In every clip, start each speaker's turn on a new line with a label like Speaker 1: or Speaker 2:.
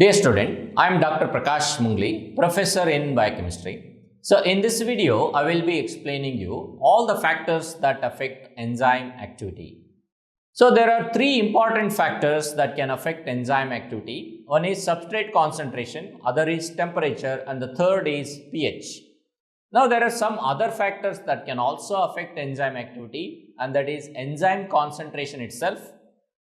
Speaker 1: Dear student, I am Dr. 𝗠𝐞𝐲𝐫𝐢𝐻𝐿𝐼, professor in biochemistry. So in this video, I will be explaining you all the factors that affect enzyme activity. So there are three important factors that can affect enzyme activity. One is substrate concentration, other is temperature, and the third is pH. Now there are some other factors that can also affect enzyme activity, and that is enzyme concentration itself,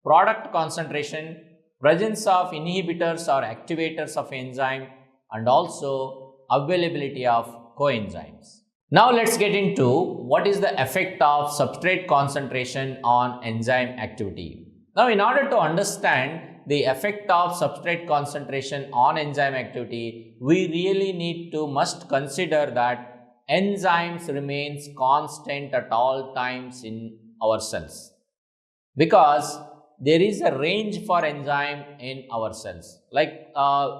Speaker 1: product concentration, presence of inhibitors or activators of enzyme, and also availability of coenzymes. Now let's get into what is the effect of substrate concentration on enzyme activity. Now in order to understand the effect of substrate concentration on enzyme activity, we really must consider that enzymes remains constant at all times in our cells, because there is a range for enzyme in our cells. Like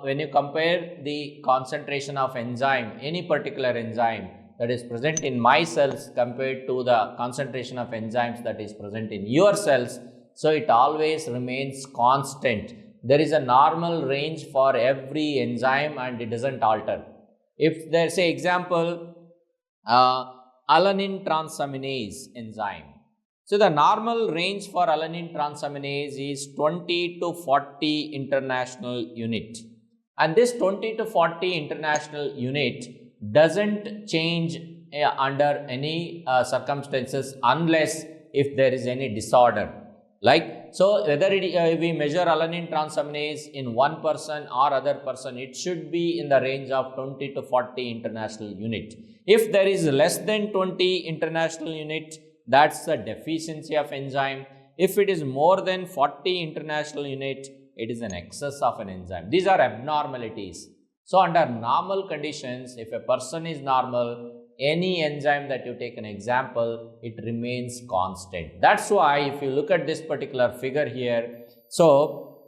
Speaker 1: when you compare the concentration of enzyme, any particular enzyme that is present in my cells compared to the concentration of enzymes that is present in your cells, so it always remains constant. There is a normal range for every enzyme and it doesn't alter. If there is an example, alanine transaminase enzyme. So the normal range for alanine transaminase is 20 to 40 international unit, and this 20 to 40 international unit doesn't change under any circumstances unless if there is any disorder. Like, so whether we measure alanine transaminase in one person or other person, it should be in the range of 20 to 40 international unit. If there is less than 20 international unit, that's the deficiency of enzyme. If it is more than 40 international unit, it is an excess of an enzyme. These are abnormalities. So under normal conditions, if a person is normal, any enzyme that you take an example, it remains constant. That's why if you look at this particular figure here, so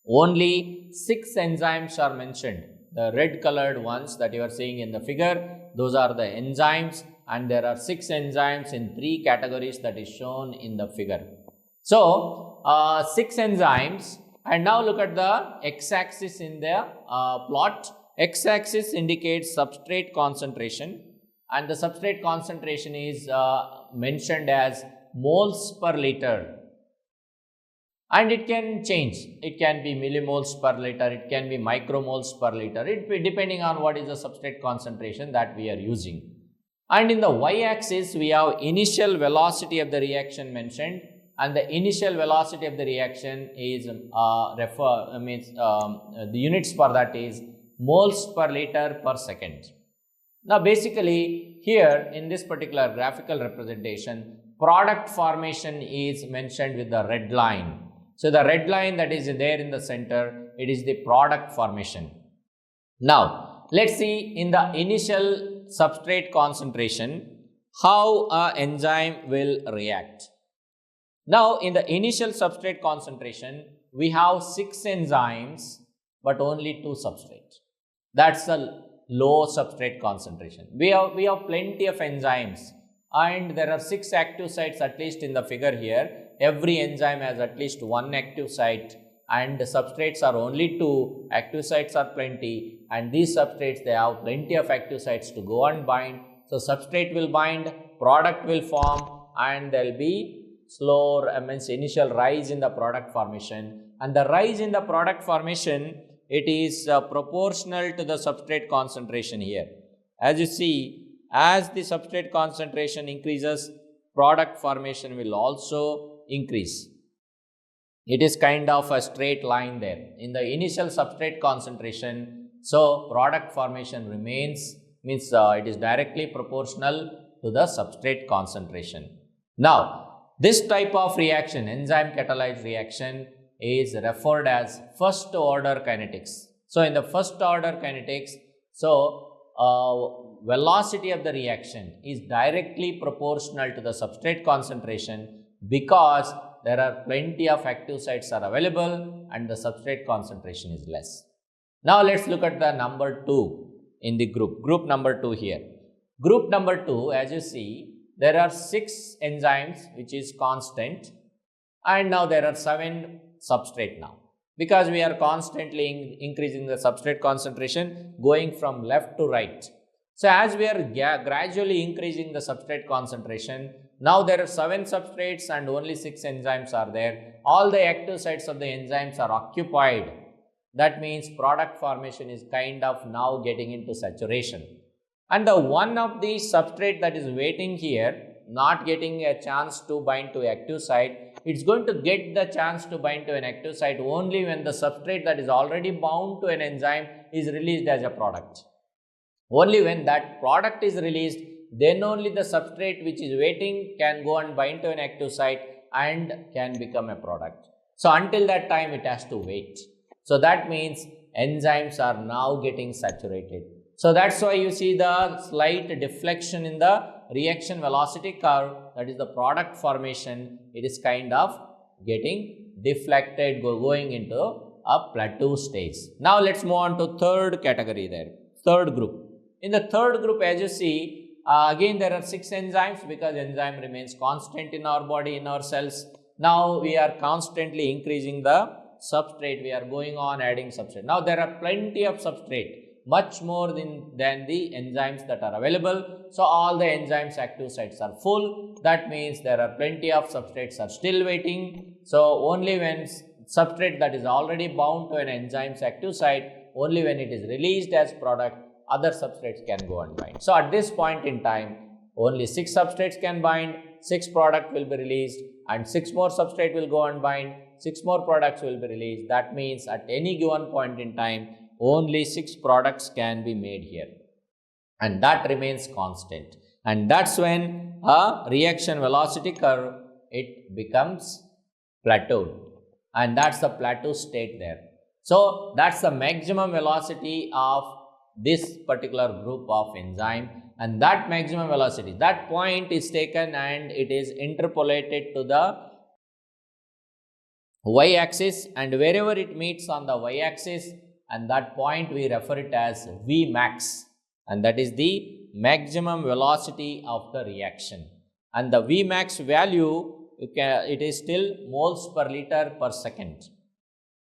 Speaker 1: only 6 enzymes are mentioned. The red colored ones that you are seeing in the figure, those are the enzymes, and there are 6 enzymes in 3 categories that is shown in the figure. So 6 enzymes, and now look at the x-axis in the plot. X-axis indicates substrate concentration, and the substrate concentration is mentioned as moles per liter, and it can change. It can be millimoles per liter, it can be micromoles per liter, depending on what is the substrate concentration that we are using. And in the y-axis, we have initial velocity of the reaction mentioned, and the initial velocity of the reaction is the units for that is moles per liter per second. Now basically here in this particular graphical representation, product formation is mentioned with the red line. So the red line that is there in the center, it is the product formation. Now let's see in the initial substrate concentration how an enzyme will react. Now in the initial substrate concentration, we have 6 enzymes but only 2 substrates. That's a low substrate concentration. We have plenty of enzymes, and there are 6 active sites at least in the figure here. Every enzyme has at least 1 active site, and the substrates are only 2, active sites are plenty, and these substrates, they have plenty of active sites to go and bind. So substrate will bind, product will form, and there will be slow initial rise in the product formation, and the rise in the product formation, it is proportional to the substrate concentration here. As you see, as the substrate concentration increases, product formation will also increase. It is kind of a straight line there. In the initial substrate concentration, so product formation remains, means it is directly proportional to the substrate concentration. Now, this type of reaction, enzyme catalyzed reaction, is referred as first order kinetics. So in the first order kinetics, so velocity of the reaction is directly proportional to the substrate concentration, because there are plenty of active sites are available and the substrate concentration is less. Now let's look at the number 2 in the group number 2 here. Group number 2, as you see, there are 6 enzymes which is constant, and now there are 7 substrate now. because we are constantly increasing the substrate concentration going from left to right. So as we are gradually increasing the substrate concentration, now there are 7 substrates and only 6 enzymes are there. All the active sites of the enzymes are occupied. That means product formation is kind of now getting into saturation. And the one of the substrate that is waiting here, not getting a chance to bind to active site, it's going to get the chance to bind to an active site only when the substrate that is already bound to an enzyme is released as a product. Only when that product is released, then only the substrate which is waiting can go and bind to an active site and can become a product. So until that time it has to wait. So that means enzymes are now getting saturated. So that's why you see the slight deflection in the reaction velocity curve, that is the product formation. It is kind of getting deflected, going into a plateau stage. Now let's move on to third category there, third group. In the third group, as you see, again there are 6 enzymes because enzyme remains constant in our body, in our cells. Now we are constantly increasing the substrate, we are going on adding substrate. Now there are plenty of substrate, much more than the enzymes that are available. So all the enzymes active sites are full. That means there are plenty of substrates are still waiting. So only when substrate that is already bound to an enzyme's active site, only when it is released as product, other substrates can go and bind. So at this point in time, only 6 substrates can bind, 6 product will be released, and 6 more substrate will go and bind, 6 more products will be released. That means at any given point in time, only 6 products can be made here, and that remains constant. And that's when a reaction velocity curve, it becomes plateaued, and that's the plateau state there. So that's the maximum velocity of this particular group of enzyme, and that maximum velocity, that point is taken and it is interpolated to the y-axis, and wherever it meets on the y-axis, and that point we refer it as Vmax, and that is the maximum velocity of the reaction. And the Vmax value, it is still moles per liter per second.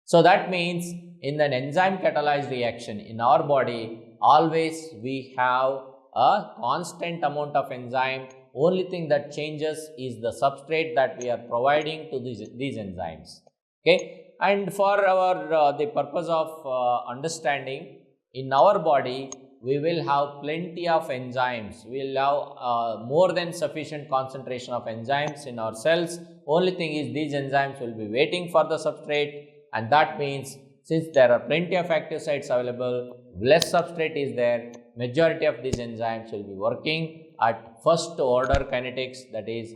Speaker 1: So that means in an enzyme catalyzed reaction in our body, always we have a constant amount of enzyme. Only thing that changes is the substrate that we are providing to these enzymes. Okay. And for our the purpose of understanding, in our body we will have plenty of enzymes. We will have more than sufficient concentration of enzymes in our cells. Only thing is these enzymes will be waiting for the substrate, and that means since there are plenty of active sites available, less substrate is there, majority of these enzymes will be working at first order kinetics, that is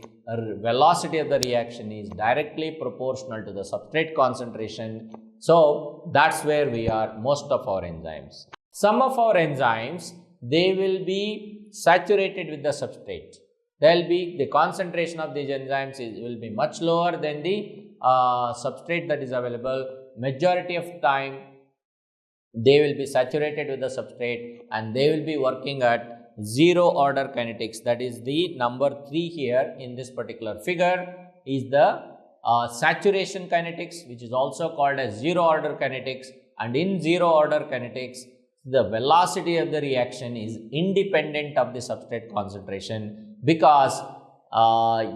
Speaker 1: velocity of the reaction is directly proportional to the substrate concentration. So that's where we are most of our enzymes. Some of our enzymes, they will be saturated with the substrate. There will be the concentration of these enzymes will be much lower than the substrate that is available. Majority of time they will be saturated with the substrate, and they will be working at 0 order kinetics. That is the number 3 here in this particular figure is the saturation kinetics, which is also called as 0 order kinetics. And in 0 order kinetics, the velocity of the reaction is independent of the substrate concentration, because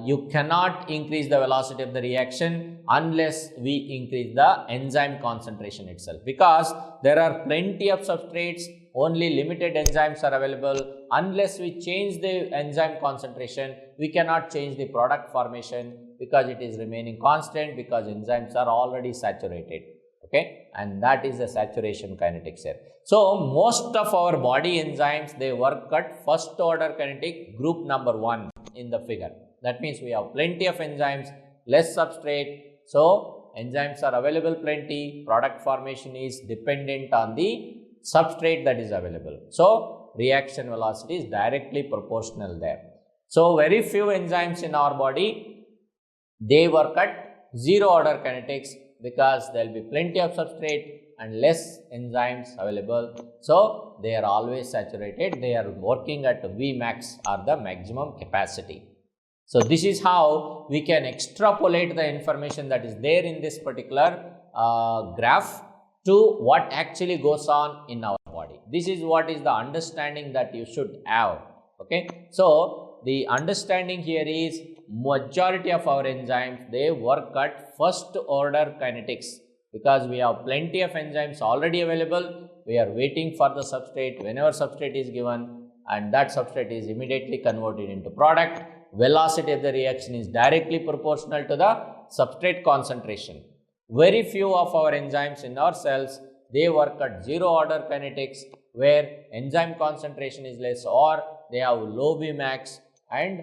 Speaker 1: you cannot increase the velocity of the reaction unless we increase the enzyme concentration itself, because there are plenty of substrates, only limited enzymes are available. Unless we change the enzyme concentration, we cannot change the product formation, because it is remaining constant, because enzymes are already saturated. Okay, and that is the saturation kinetics here. So most of our body enzymes, they work at first order kinetic, group number 1 in the figure. That means we have plenty of enzymes, less substrate. So enzymes are available plenty, product formation is dependent on the substrate that is available. So reaction velocity is directly proportional there. So very few enzymes in our body, they work at 0 order kinetics, because there will be plenty of substrate and less enzymes available. So they are always saturated, they are working at Vmax, or the maximum capacity. So this is how we can extrapolate the information that is there in this particular graph to what actually goes on in our body. This is what is the understanding that you should have. Okay, so the understanding here is majority of our enzymes, they work at first order kinetics, because we have plenty of enzymes already available. We are waiting for the substrate. Whenever substrate is given and that substrate is immediately converted into product, velocity of the reaction is directly proportional to the substrate concentration. Very few of our enzymes in our cells, they work at zero order kinetics, where enzyme concentration is less, or they have low Vmax, and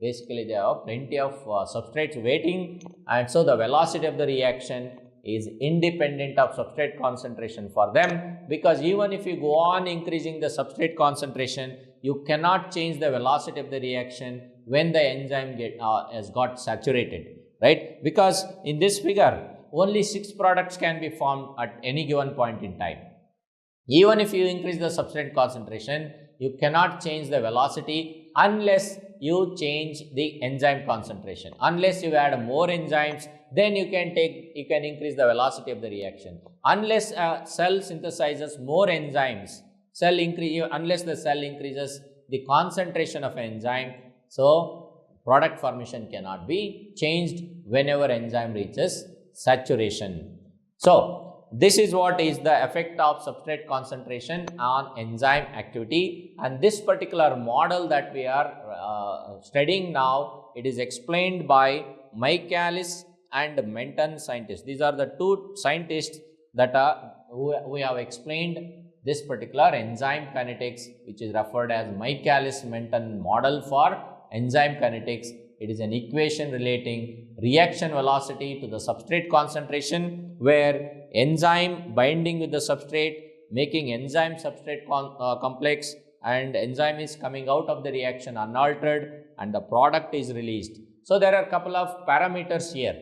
Speaker 1: basically they have plenty of substrates waiting, and so the velocity of the reaction is independent of substrate concentration for them, because even if you go on increasing the substrate concentration, you cannot change the velocity of the reaction when the enzyme has got saturated, right? Because in this figure, only 6 products can be formed at any given point in time. Even if you increase the substrate concentration, you cannot change the velocity unless you change the enzyme concentration. Unless you add more enzymes, then you can increase the velocity of the reaction. Unless a cell synthesizes more enzymes, unless the cell increases the concentration of enzyme, so product formation cannot be changed whenever enzyme reaches saturation. So this is what is the effect of substrate concentration on enzyme activity, and this particular model that we are studying now, it is explained by Michaelis and Menten scientists. These are the two scientists that who have explained this particular enzyme kinetics, which is referred as Michaelis-Menten model for enzyme kinetics. It is an equation relating reaction velocity to the substrate concentration, where enzyme binding with the substrate, making enzyme substrate complex, and enzyme is coming out of the reaction unaltered and the product is released. So there are a couple of parameters here.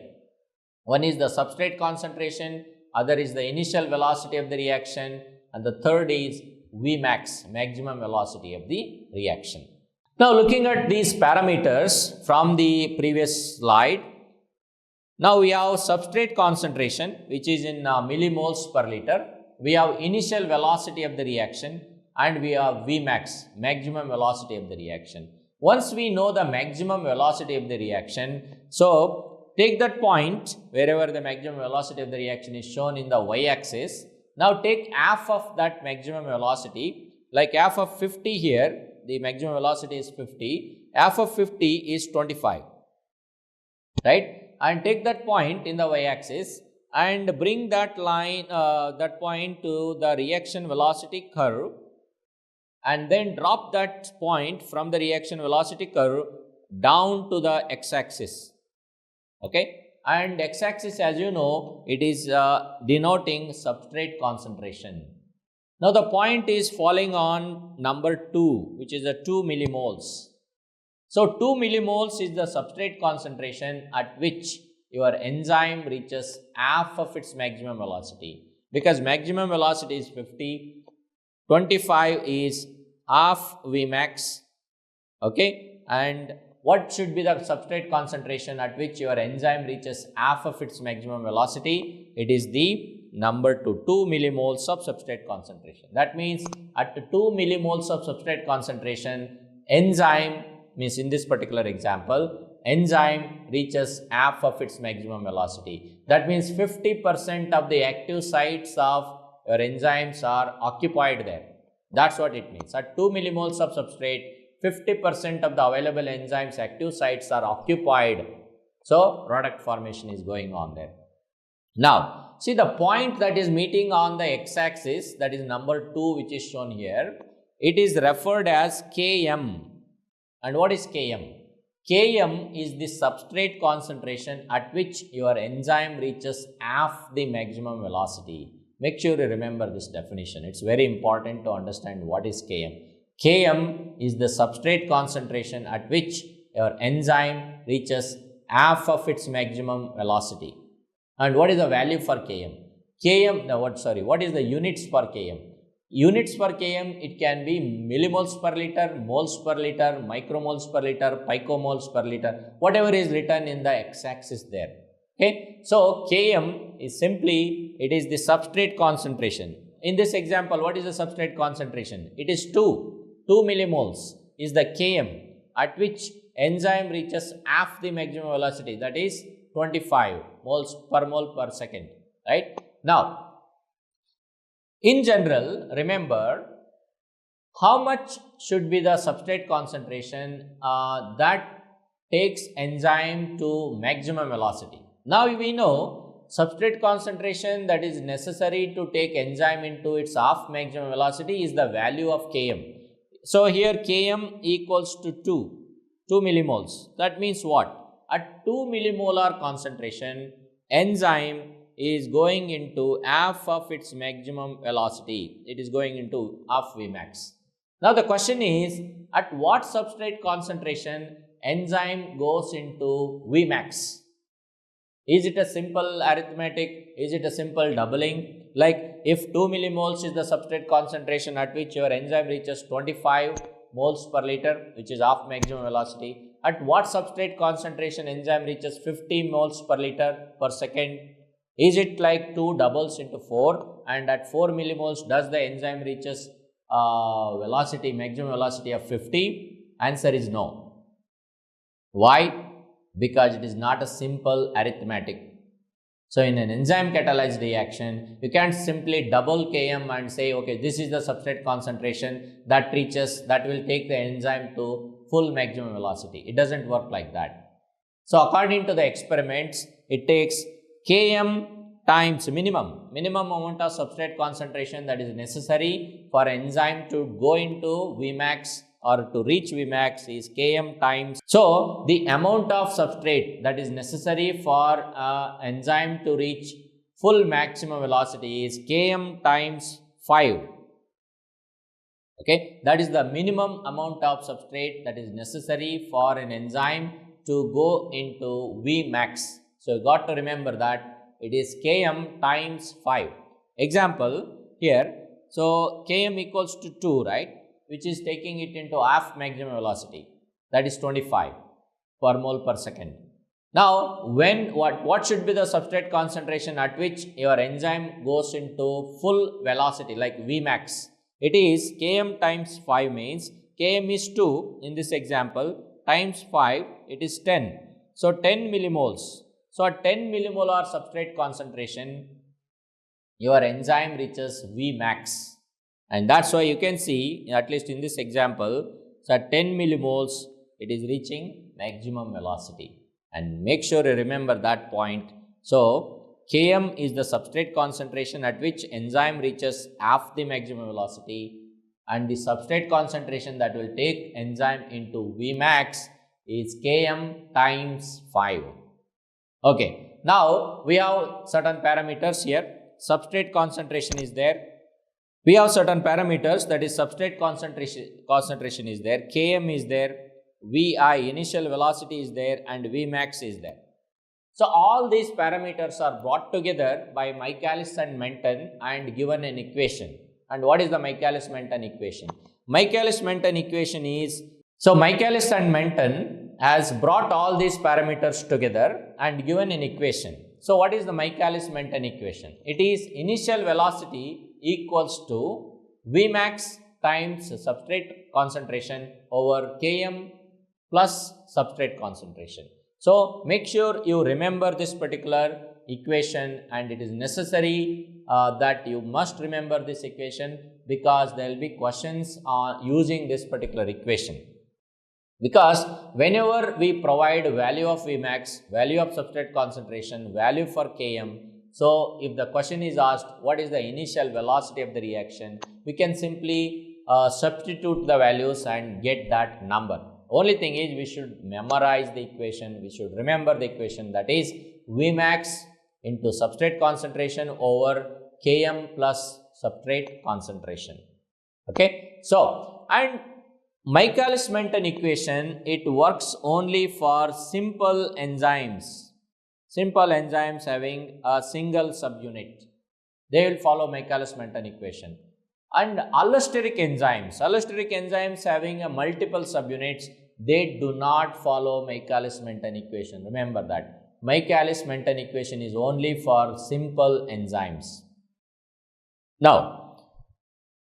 Speaker 1: One is the substrate concentration, other is the initial velocity of the reaction, and the third is Vmax, maximum velocity of the reaction. Now looking at these parameters from the previous slide, now we have substrate concentration, which is in millimoles per liter. We have initial velocity of the reaction, and we have Vmax, maximum velocity of the reaction. Once we know the maximum velocity of the reaction, so take that point wherever the maximum velocity of the reaction is shown in the y-axis. Now take half of that maximum velocity, like half of 50 here, the maximum velocity is 50, half of 50 is 25, right? And take that point in the y-axis and bring that line, that point to the reaction velocity curve, and then drop that point from the reaction velocity curve down to the x-axis. Okay, and x-axis, as you know, it is denoting substrate concentration. Now the point is falling on number 2, which is the 2 millimoles. So 2 millimoles is the substrate concentration at which your enzyme reaches half of its maximum velocity. Because maximum velocity is 50, 25 is half Vmax, okay, and what should be the substrate concentration at which your enzyme reaches half of its maximum velocity? It is the number 2 millimoles of substrate concentration. That means at 2 millimoles of substrate concentration, enzyme, means in this particular example, enzyme reaches half of its maximum velocity. That means 50% of the active sites of your enzymes are occupied there. That's what it means. At 2 millimoles of substrate, 50% of the available enzymes active sites are occupied. So product formation is going on there. Now see the point that is meeting on the x-axis, that is number 2, which is shown here. It is referred as Km. And what is Km? Km is the substrate concentration at which your enzyme reaches half the maximum velocity. Make sure you remember this definition. It's very important to understand what is Km. Km is the substrate concentration at which your enzyme reaches half of its maximum velocity. And what is the value for Km? What is the units for Km? Units for Km, it can be millimoles per liter, moles per liter, micromoles per liter, picomoles per liter, whatever is written in the x-axis there. Okay, so Km is simply, it is the substrate concentration. In this example, what is the substrate concentration? It is 2 millimoles is the Km at which enzyme reaches half the maximum velocity, that is 25 moles per mole per second, right? Now, in general, remember how much should be the substrate concentration that takes enzyme to maximum velocity. Now we know substrate concentration that is necessary to take enzyme into its half maximum velocity is the value of Km. So here Km equals to 2 millimoles. That means what? At 2 millimolar concentration, enzyme is going into half of its maximum velocity. It is going into half Vmax. Now the question is, at what substrate concentration enzyme goes into Vmax? Is it a simple arithmetic? Is it a simple doubling? Like if 2 millimoles is the substrate concentration at which your enzyme reaches 25 moles per liter, which is half maximum velocity, at what substrate concentration enzyme reaches 50 moles per liter per second? Is it like 2 doubles into 4, and at 4 millimoles does the enzyme reaches velocity, maximum velocity of 50? Answer is no. Why? Because it is not a simple arithmetic. So in an enzyme catalyzed reaction, you can't simply double Km and say, okay, this is the substrate concentration that will take the enzyme to full maximum velocity. It doesn't work like that. So according to the experiments, it takes Km times minimum amount of substrate concentration that is necessary for enzyme to go into Vmax or to reach Vmax is Km times. So the amount of substrate that is necessary for enzyme to reach full maximum velocity is Km times 5. Okay, that is the minimum amount of substrate that is necessary for an enzyme to go into Vmax. So you got to remember that it is Km times 5. Example here, so Km equals to 2, right? Which is taking it into half maximum velocity, that is 25 per mole per second. Now, what should be the substrate concentration at which your enzyme goes into full velocity, like Vmax? It is Km times 5 means Km is 2 in this example, times 5, it is 10. So 10 millimoles. So at 10 millimolar substrate concentration, your enzyme reaches Vmax. And that's why you can see, at least in this example, so at 10 millimoles, it is reaching maximum velocity. And make sure you remember that point. So Km is the substrate concentration at which enzyme reaches half the maximum velocity, and the substrate concentration that will take enzyme into Vmax is Km times 5. Okay, now we have certain parameters here. Substrate concentration is there. We have certain parameters, that is substrate concentration is there, Km is there, Vi initial velocity is there, and Vmax is there. So all these parameters are brought together by Michaelis and Menten and given an equation. And what is the Michaelis-Menten equation? Michaelis-Menten equation is, so Michaelis and Menten has brought all these parameters together and given an equation. So what is the Michaelis-Menten equation? It is initial velocity equals to Vmax times substrate concentration over Km plus substrate concentration. So make sure you remember this particular equation, and it is necessary that you must remember this equation, because there will be questions using this particular equation. Because whenever we provide value of Vmax, value of substrate concentration, value for Km, so if the question is asked what is the initial velocity of the reaction, we can simply substitute the values and get that number. Only thing is, we should memorize the equation, we should remember the equation, that is Vmax into substrate concentration over Km plus substrate concentration. Okay, so and Michaelis-Menten equation, it works only for simple enzymes. Simple enzymes having a single subunit, they will follow Michaelis-Menten equation. And allosteric enzymes having a multiple subunits, they do not follow Michaelis-Menten equation. Remember that. 𝐒𝐫𝐢𝐚 equation is only for simple enzymes. Now,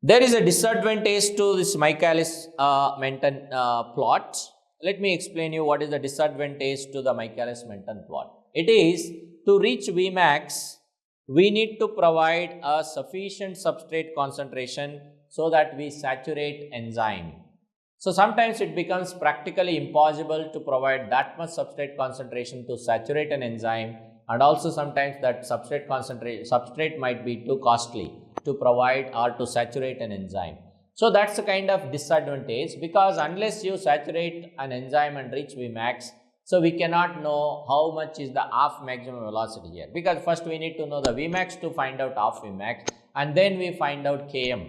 Speaker 1: there is a disadvantage to this 𝐒𝐫𝐢𝐚 plot. Let me explain you what is the disadvantage to the 𝐒𝐫𝐢𝐚 plot. It is to reach Vmax, we need to provide a sufficient substrate concentration so that we saturate enzyme. So sometimes it becomes practically impossible to provide that much substrate concentration to saturate an enzyme, and also sometimes that substrate might be too costly to provide or to saturate an enzyme. So that's a kind of disadvantage, because unless you saturate an enzyme and reach Vmax, so we cannot know how much is the half maximum velocity here, because first we need to know the Vmax to find out half Vmax, and then we find out Km,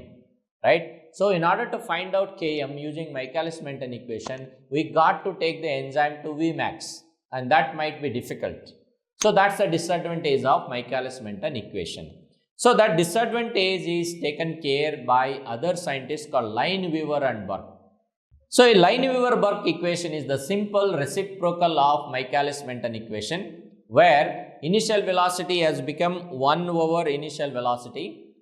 Speaker 1: right? So in order to find out Km using 𝐒𝐫𝐢𝐚 equation, we got to take the enzyme to Vmax, and that might be difficult. So that's the disadvantage of 𝐒𝐫𝐢𝐚 equation. So that disadvantage is taken care by other scientists called Lineweaver and Burke. So a Lineweaver-Burke equation is the simple reciprocal of 𝐒𝐫𝐢𝐚 equation, where initial velocity has become 1 over initial velocity,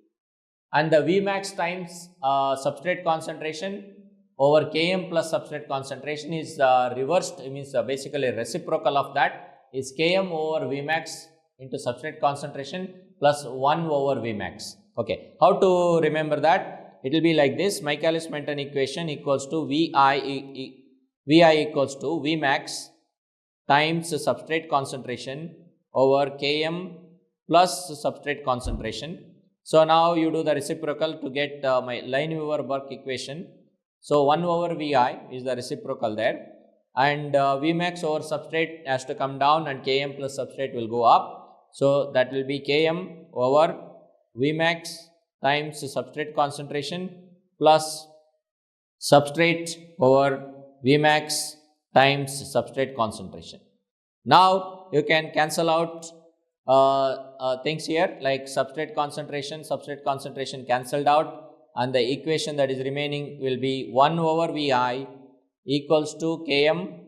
Speaker 1: and the Vmax times substrate concentration over Km plus substrate concentration is reversed. It means basically reciprocal of that is Km over Vmax into substrate concentration plus 1 over Vmax. Okay, how to remember that? It will be like this: 𝐒𝐫𝐢𝐚 equation equals to Vi equals to Vmax times substrate concentration over Km plus substrate concentration. So now you do the reciprocal to get my Lineweaver-Burke equation. So 1 over Vi is the reciprocal there, and Vmax over substrate has to come down, and Km plus substrate will go up. So that will be Km over Vmax times substrate concentration plus substrate over Vmax times substrate concentration. Now you can cancel out things here like substrate concentration cancelled out, and the equation that is remaining will be 1 over Vi equals to Km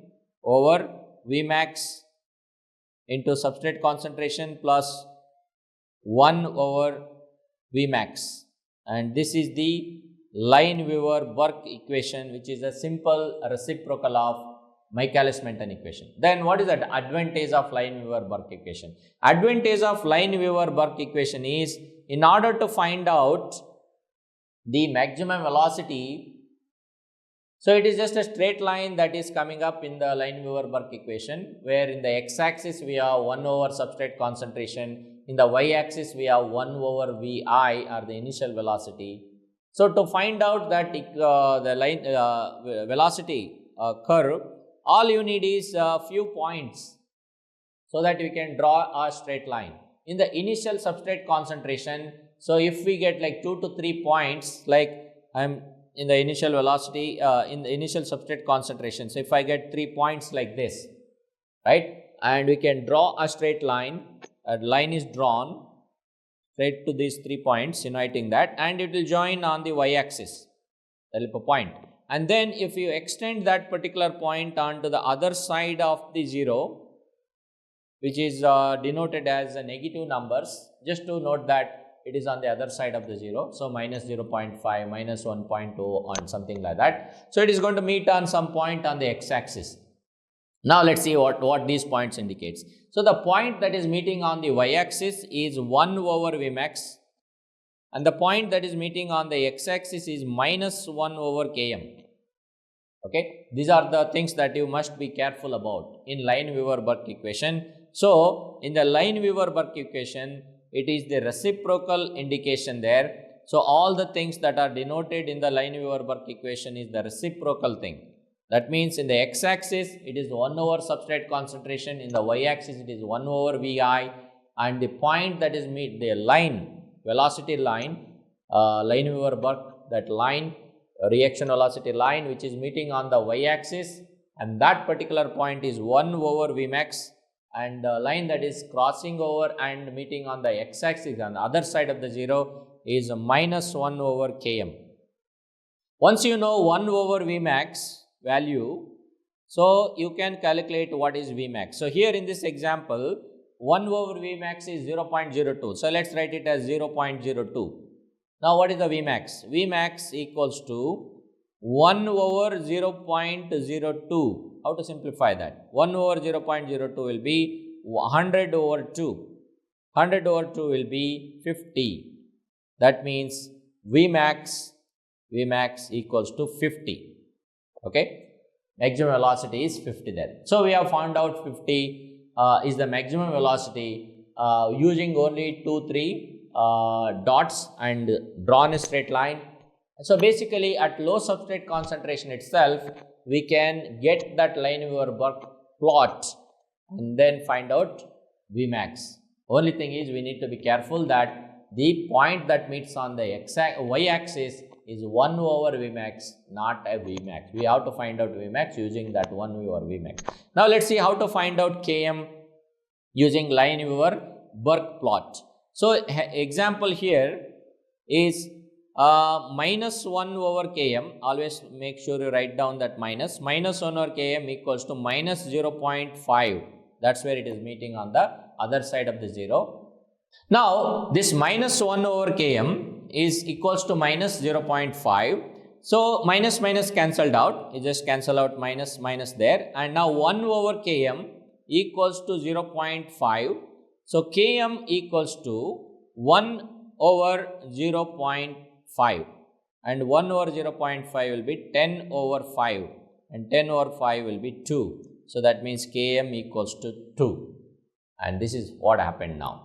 Speaker 1: over Vmax into substrate concentration plus 1 over Vmax, and this is the Lineweaver-Burke equation, which is a simple reciprocal of 𝐒𝐫𝐢𝐚 equation. Then what is the advantage of Lineweaver-Burke equation? Advantage of Lineweaver-Burke equation is, in order to find out the maximum velocity, so it is just a straight line that is coming up in the Lineweaver-Burke equation, where in the x-axis we have 1 over substrate concentration, in the y-axis we have 1 over Vi, or the initial velocity. So to find out that the line velocity curve, all you need is a few points so that we can draw a straight line. In the initial substrate concentration, so if we get like 2 to 3 points, like I'm in the initial velocity, in the initial substrate concentration, so if I get 3 points like this, right, and we can draw a straight line, a line is drawn straight to these 3 points, uniting that, and it will join on the y-axis, that will be a point. And then if you extend that particular point onto the other side of the 0, which is denoted as negative numbers, just to note that it is on the other side of the 0, so minus 0.5, minus 1.2 and something like that. So it is going to meet on some point on the x-axis. Now let's see what these points indicates. So the point that is meeting on the y-axis is 1 over Vmax, and the point that is meeting on the x-axis is minus 1 over Km. Okay, these are the things that you must be careful about in Lineweaver-Burke equation. So in the Lineweaver-Burke equation, it is the reciprocal indication there. So all the things that are denoted in the Lineweaver-Burke equation is the reciprocal thing. That means in the x-axis it is 1 over substrate concentration, in the y-axis it is 1 over Vi, and the point that is the line, velocity line, Lineweaver-Burke, that line, reaction velocity line, which is meeting on the y-axis, and that particular point is 1 over Vmax, and the line that is crossing over and meeting on the x-axis on the other side of the 0 is minus 1 over Km. Once you know 1 over Vmax value, So you can calculate what is Vmax. So here in this example, 1 over Vmax is 0.02. So let's write it as 0.02. Now what is the Vmax? Vmax equals to 1 over 0.02. How to simplify that? 1 over 0.02 will be 100 over 2. 100 over 2 will be 50. That means Vmax equals to 50. Okay. Maximum velocity is 50 there. So we have found out 50 is the maximum velocity using only 2-3 dots and drawn a straight line. So basically at low substrate concentration itself, we can get that Lineweaver-Burke plot and then find out Vmax. Only thing is we need to be careful that the point that meets on the y-axis is 1 over Vmax, not a Vmax. We have to find out Vmax using that 1 over Vmax. Now let's see how to find out Km using Lineweaver-Burke plot. So example here is minus 1 over Km. Always make sure you write down that minus 1 over Km equals to minus 0.5. That's where it is meeting on the other side of the 0. Now this minus 1 over Km is equals to minus 0.5. So minus minus cancelled out. You just cancel out minus minus there. And now 1 over Km equals to 0.5. So Km equals to 1 over 0.5. And 1 over 0.5 will be 10 over 5. And 10 over 5 will be 2. So that means Km equals to 2. And this is what happened now.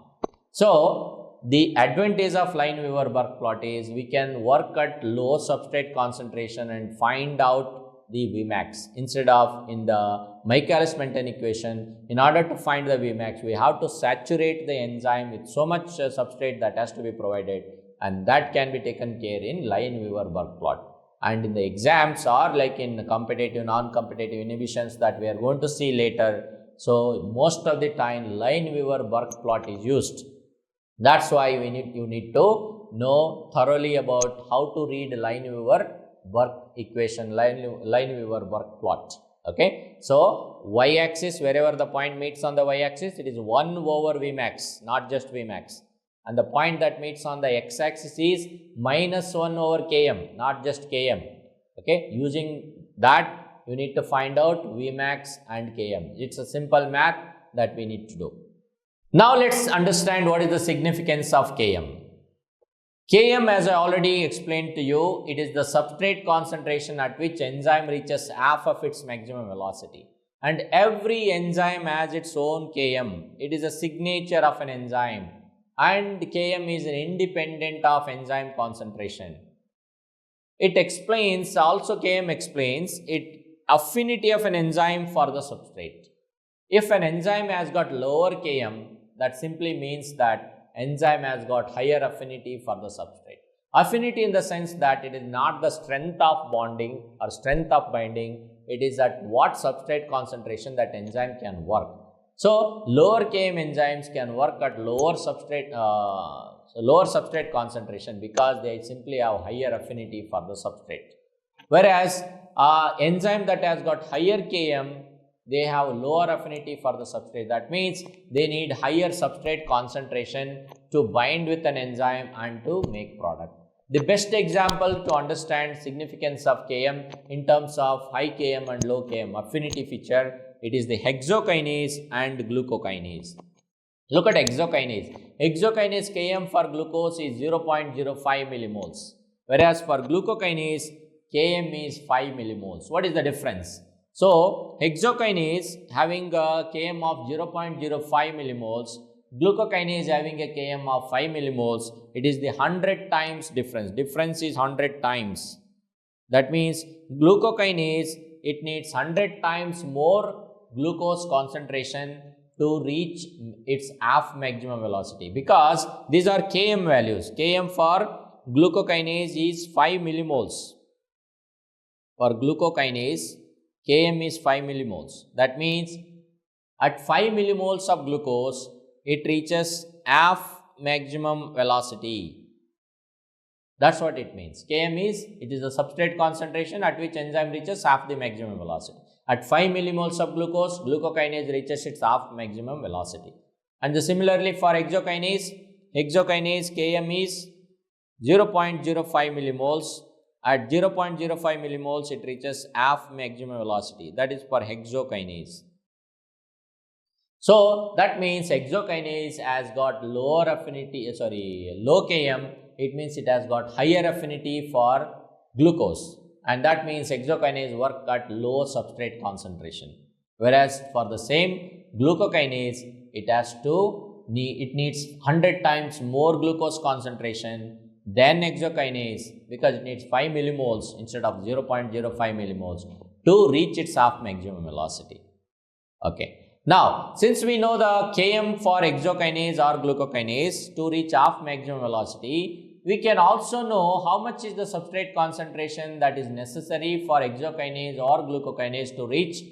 Speaker 1: So the advantage of Lineweaver-Burke plot is we can work at low substrate concentration and find out the Vmax instead of in the Michaelis-Menten equation. In order to find the Vmax, we have to saturate the enzyme with so much substrate that has to be provided, and that can be taken care in Lineweaver-Burke plot. And in the exams or like in competitive, non-competitive inhibitions that we are going to see later, so most of the time Lineweaver-Burke plot is used. That's why you need to know thoroughly about how to read Lineweaver-Burke equation, Lineweaver-Burke plot. Okay. So y-axis, wherever the point meets on the y-axis, it is 1 over Vmax, not just Vmax. And the point that meets on the x-axis is minus 1 over Km, not just Km. Okay. Using that, you need to find out Vmax and Km. It's a simple math that we need to do. Now let's understand what is the significance of Km. Km, as I already explained to you, it is the substrate concentration at which enzyme reaches half of its maximum velocity. And every enzyme has its own Km. It is a signature of an enzyme. And Km is independent of enzyme concentration. It explains, also Km explains, affinity of an enzyme for the substrate. If an enzyme has got lower Km, that simply means that enzyme has got higher affinity for the substrate. Affinity in the sense that it is not the strength of bonding or strength of binding, it is at what substrate concentration that enzyme can work. So lower Km enzymes can work at lower substrate concentration because they simply have higher affinity for the substrate. Whereas enzyme that has got higher Km, they have lower affinity for the substrate. That means they need higher substrate concentration to bind with an enzyme and to make product. The best example to understand significance of Km in terms of high Km and low Km affinity feature, it is the hexokinase and glucokinase. Look at hexokinase. Hexokinase Km for glucose is 0.05 millimoles, whereas for glucokinase Km is 5 millimoles. What is the difference? So hexokinase having a Km of 0.05 millimoles, glucokinase having a Km of 5 millimoles, it is the 100 times difference. Difference is 100 times. That means glucokinase, it needs 100 times more glucose concentration to reach its half maximum velocity, because these are Km values. Km for glucokinase is 5 millimoles. For glucokinase, Km is 5 millimoles. That means at 5 millimoles of glucose, it reaches half maximum velocity. That's what it means. Km is, it is the substrate concentration at which enzyme reaches half the maximum velocity. At 5 millimoles of glucose, glucokinase reaches its half maximum velocity. And similarly for hexokinase Km is 0.05 millimoles. At 0.05 millimoles, it reaches half maximum velocity. That is for hexokinase. So that means hexokinase has got low Km. It means it has got higher affinity for glucose, and that means hexokinase work at low substrate concentration. Whereas for the same glucokinase, it needs 100 times more glucose concentration than hexokinase, because it needs 5 millimoles instead of 0.05 millimoles to reach its half maximum velocity. Okay. Now, since we know the Km for hexokinase or glucokinase to reach half maximum velocity, we can also know how much is the substrate concentration that is necessary for hexokinase or glucokinase to reach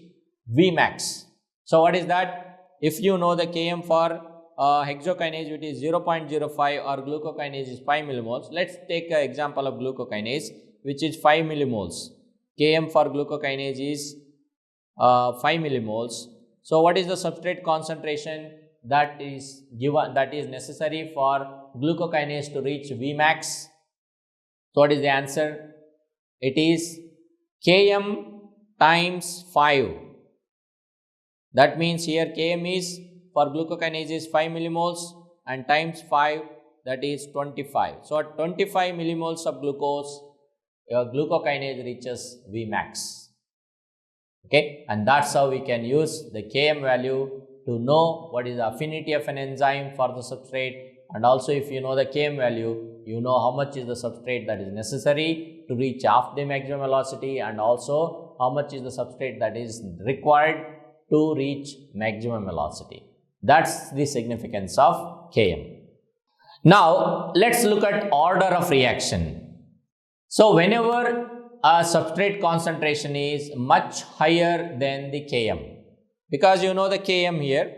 Speaker 1: Vmax. So, what is that? If you know the Km for hexokinase, which is 0.05, or glucokinase is 5 millimoles. Let's take an example of glucokinase, which is 5 millimoles. Km for glucokinase is 5 millimoles. So what is the substrate concentration that is necessary for glucokinase to reach Vmax? So what is the answer? It is Km times 5. That means here Km is for glucokinase is 5 millimoles and times 5, that is 25. So at 25 millimoles of glucose, your glucokinase reaches Vmax. Okay, and that's how we can use the Km value to know what is the affinity of an enzyme for the substrate, and also if you know the Km value, you know how much is the substrate that is necessary to reach half the maximum velocity, and also how much is the substrate that is required to reach maximum velocity. That's the significance of Km. Now, let's look at order of reaction. So, whenever a substrate concentration is much higher than the Km, because you know the Km here,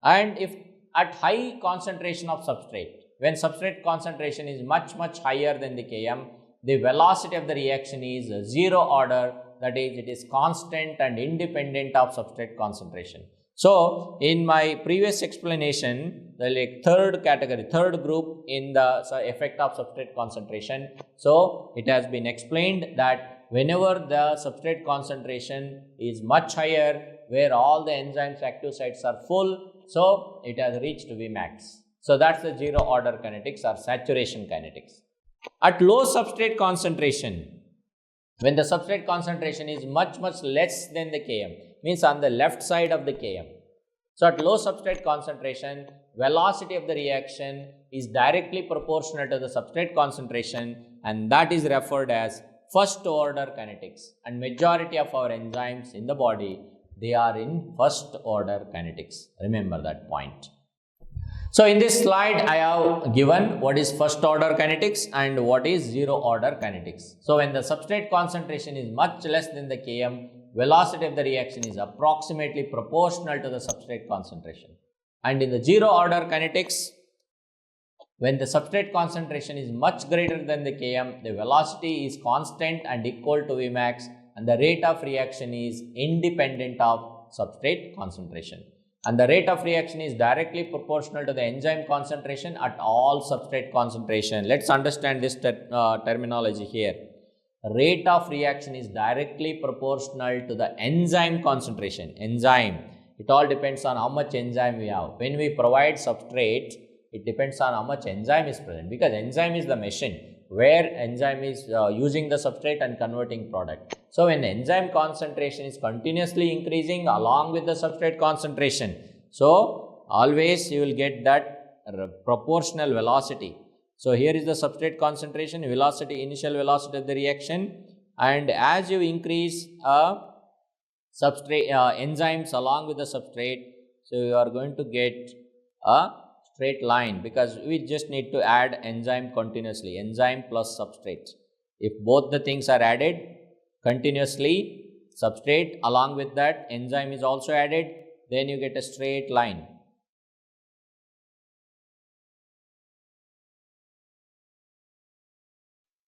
Speaker 1: and if at high concentration of substrate, when substrate concentration is much higher than the Km, the velocity of the reaction is zero order, that is, it is constant and independent of substrate concentration. So, in my previous explanation, the third group in the effect of substrate concentration. So, it has been explained that whenever the substrate concentration is much higher, where all the enzymes active sites are full, so it has reached Vmax. So, that's the zero order kinetics or saturation kinetics. At low substrate concentration, when the substrate concentration is much less than the Km, means on the left side of the Km. So, at low substrate concentration, velocity of the reaction is directly proportional to the substrate concentration, and that is referred as first order kinetics. And majority of our enzymes in the body, they are in first order kinetics. Remember that point. So, in this slide, I have given what is first order kinetics and what is zero order kinetics. So, when the substrate concentration is much less than the Km, velocity of the reaction is approximately proportional to the substrate concentration. And in the zero order kinetics, when the substrate concentration is much greater than the Km, the velocity is constant and equal to Vmax, and the rate of reaction is independent of substrate concentration. And the rate of reaction is directly proportional to the enzyme concentration at all substrate concentration. Let's understand this terminology here. Rate of reaction is directly proportional to the enzyme concentration. Enzyme, it all depends on how much enzyme we have. When we provide substrate, it depends on how much enzyme is present, because enzyme is the machine where enzyme is using the substrate and converting product. So, when the enzyme concentration is continuously increasing along with the substrate concentration, so always you will get that proportional velocity. So, here is the substrate concentration, velocity, initial velocity of the reaction, and as you increase substrate enzymes along with the substrate, so you are going to get a straight line, because we just need to add enzyme continuously, enzyme plus substrate. If both the things are added continuously, substrate along with that enzyme is also added, then you get a straight line.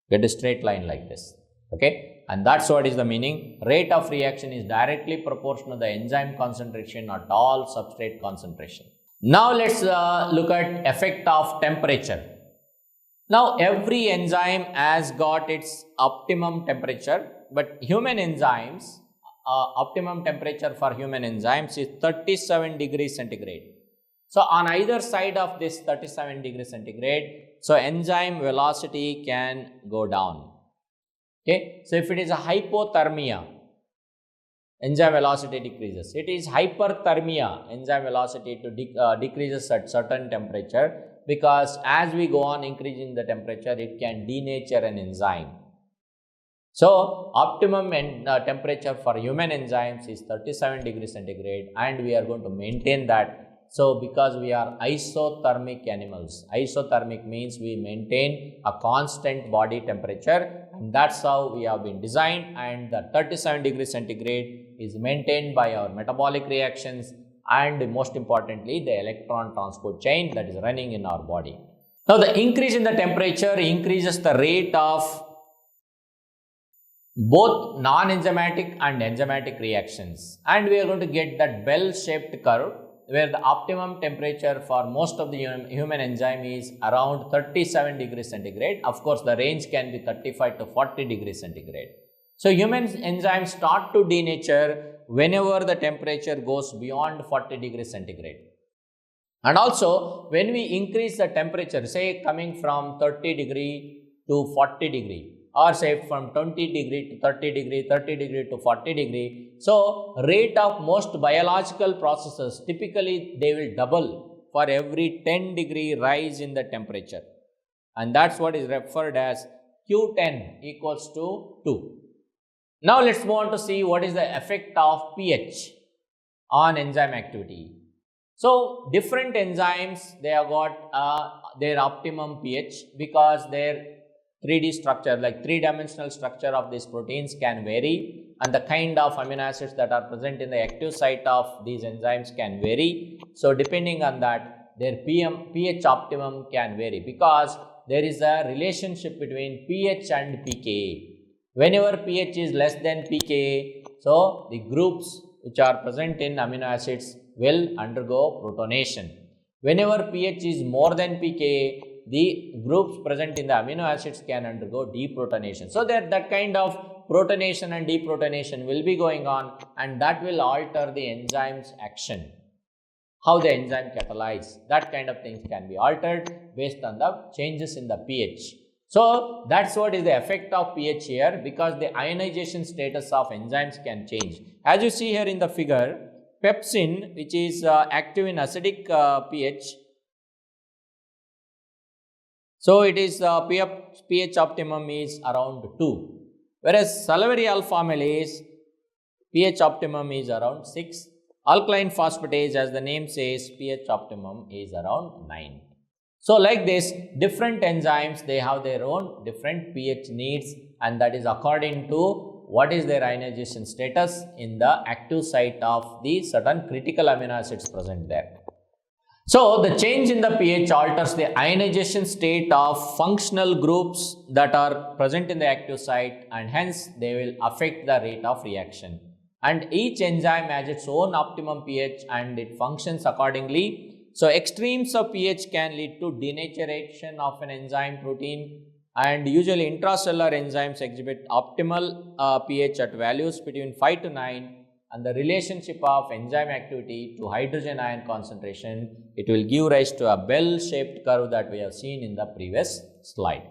Speaker 1: Get a straight line like this. Okay. And that's what is the meaning. Rate of reaction is directly proportional to the enzyme concentration at all substrate concentration. Now let's look at effect of temperature. Now every enzyme has got its optimum temperature, but human enzymes, optimum temperature for human enzymes is 37 degrees centigrade. So on either side of this 37 degrees centigrade, so enzyme velocity can go down. Okay, so if it is a hypothermia, enzyme velocity decreases. It is hyperthermia, enzyme velocity decreases at certain temperature, because as we go on increasing the temperature, it can denature an enzyme. So optimum temperature for human enzymes is 37 degrees centigrade, and we are going to maintain that. So because we are isothermic animals, isothermic means we maintain a constant body temperature, and that's how we have been designed, and the 37 degrees centigrade is maintained by our metabolic reactions and most importantly the electron transport chain that is running in our body. Now the increase in the temperature increases the rate of both non-enzymatic and enzymatic reactions, and we are going to get that bell-shaped curve where the optimum temperature for most of the human enzyme is around 37 degrees centigrade. Of course, the range can be 35 to 40 degrees centigrade. So human enzymes start to denature whenever the temperature goes beyond 40 degrees centigrade. And also when we increase the temperature, say coming from 30 degree to 40 degree, or say from 20 degree to 30 degree, 30 degree to 40 degree. So rate of most biological processes, typically they will double for every 10 degree rise in the temperature. And that's what is referred as Q10 equals to 2. Now let's move on to see what is the effect of pH on enzyme activity. So different enzymes, they have got their optimum pH because their 3D structure, like three-dimensional structure of these proteins can vary, and the kind of amino acids that are present in the active site of these enzymes can vary. So depending on that, their pH optimum can vary, because there is a relationship between pH and pKa. Whenever pH is less than pKa, so the groups which are present in amino acids will undergo protonation. Whenever pH is more than pKa, the groups present in the amino acids can undergo deprotonation. So that kind of protonation and deprotonation will be going on, and that will alter the enzyme's action. How the enzyme catalyzes, that kind of things can be altered based on the changes in the pH. So that's what is the effect of pH here, because the ionization status of enzymes can change. As you see here in the figure, pepsin, which is active in acidic pH, so it is pH optimum is around 2, whereas salivary alpha amylase pH optimum is around 6. Alkaline phosphatase, as the name says, pH optimum is around 9. So like this, different enzymes, they have their own different pH needs, and that is according to what is their ionization status in the active site of the certain critical amino acids present there. So the change in the pH alters the ionization state of functional groups that are present in the active site, and hence they will affect the rate of reaction. And each enzyme has its own optimum pH and it functions accordingly. So extremes of pH can lead to denaturation of an enzyme protein, and usually intracellular enzymes exhibit optimal pH at values between 5 to 9. And the relationship of enzyme activity to hydrogen ion concentration, it will give rise to a bell-shaped curve that we have seen in the previous slide.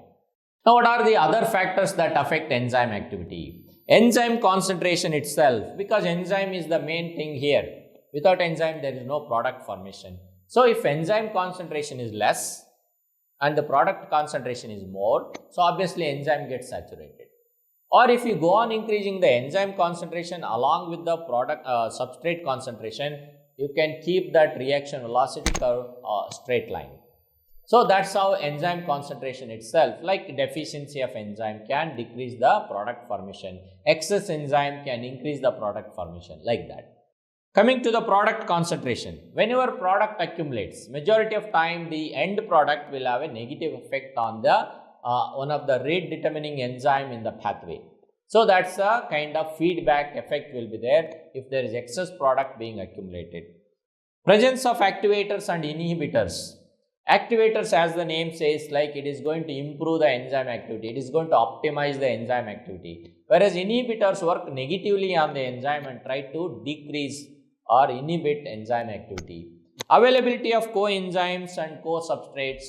Speaker 1: Now, what are the other factors that affect enzyme activity? Enzyme concentration itself, because enzyme is the main thing here. Without enzyme, there is no product formation. So, if enzyme concentration is less and the product concentration is more, so obviously enzyme gets saturated. Or if you go on increasing the enzyme concentration along with the product substrate concentration, you can keep that reaction velocity curve straight line. So that's how enzyme concentration itself, like deficiency of enzyme, can decrease the product formation. Excess enzyme can increase the product formation, like that. Coming to the product concentration, whenever product accumulates, majority of time the end product will have a negative effect on the one of the rate determining enzyme in the pathway. So that's a kind of feedback effect will be there if there is excess product being accumulated. Presence of activators and inhibitors. Activators, as the name says, like it is going to improve the enzyme activity, it is going to optimize the enzyme activity, whereas inhibitors work negatively on the enzyme and try to decrease or inhibit enzyme activity. Availability of coenzymes and co-substrates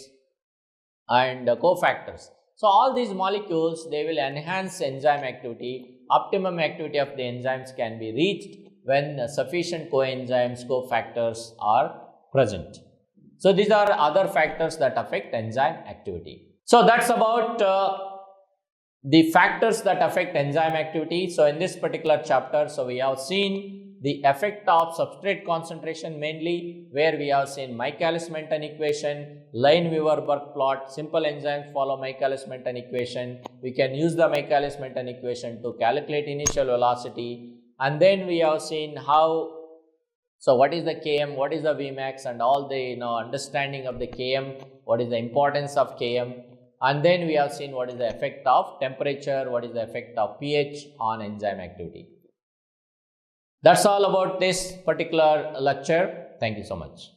Speaker 1: and cofactors. So all these molecules, they will enhance enzyme activity. Optimum activity of the enzymes can be reached when sufficient coenzymes, cofactors are present. So these are other factors that affect enzyme activity. So that's about the factors that affect enzyme activity. So in this particular chapter, so we have seen the effect of substrate concentration mainly, where we have seen Michaelis-Menten equation, Lane-Weaver-Burke plot, simple enzymes follow Michaelis-Menten equation. We can use the Michaelis-Menten equation to calculate initial velocity, and then we have seen how, so what is the Km, what is the Vmax, and all the understanding of the Km, what is the importance of Km, and then we have seen what is the effect of temperature, what is the effect of pH on enzyme activity. That's all about this particular lecture. Thank you so much.